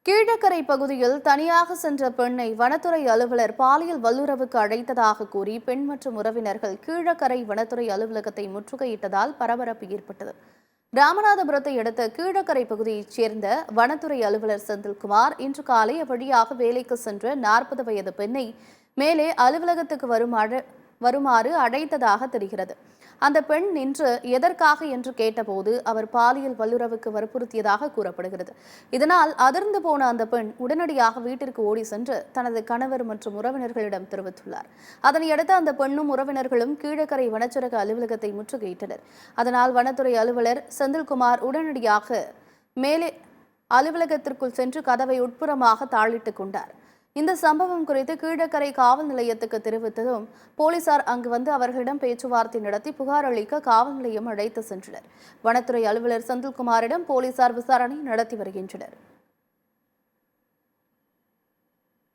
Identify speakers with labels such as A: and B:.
A: கீழக்கரை பகுதியில் தனியாக சென்ற பெண்ணை வனத்துறை அலுவலர் பாலியல் வல்லுறவுக்கு அழைத்ததாக கூறி பெண் மற்றும் உறவினர்கள் கீழக்கரை வனத்துறை அலுவலகத்தை முற்றுகையிட்டதால் பரபரப்பு ஏற்பட்டது. ராமநாதபுரத்தை அடுத்த கீழக்கரை பகுதியைச் சேர்ந்த வனத்துறை அலுவலர் செந்தில்குமார் இன்று காலை வழியாக வேலைக்கு சென்ற 40 வயது பெண்ணை மேலே அலுவலகத்துக்கு வருமாறு அழைத்ததாக தெரிகிறது. அந்த பெண் நின்று எதற்காக என்று கேட்டபோது அவர் பாலியல் வல்லுறவுக்கு வற்புறுத்தியதாக கூறப்படுகிறது. இதனால் அதிர்ந்து போன அந்த பெண் உடனடியாக வீட்டிற்கு ஓடி சென்று தனது கணவர் மற்றும் உறவினர்களிடம் தெரிவித்துள்ளார். அதனையடுத்து அந்த பெண்ணும் உறவினர்களும் கீழக்கரை வனச்சரக அலுவலகத்தை முற்றுகையிட்டனர். அதனால் வனத்துறை அலுவலர் செந்தில்குமார் உடனடியாக மேலே அலுவலகத்திற்குள் சென்று கதவை உட்புறமாக தாளிட்டுக் கொண்டார். இந்த சம்பவம் குறித்து கீழக்கரை காவல் நிலையத்துக்கு தெரிவித்ததும் போலீசார் அங்கு வந்து அவர்களிடம் பேச்சுவார்த்தை நடத்தி புகார் அளிக்க காவல் நிலையம் அழைத்து சென்றனர். வனத்துறை அலுவலர் செந்தில்குமாரிடம் போலீசார் விசாரணை நடத்தி வருகின்றனர்.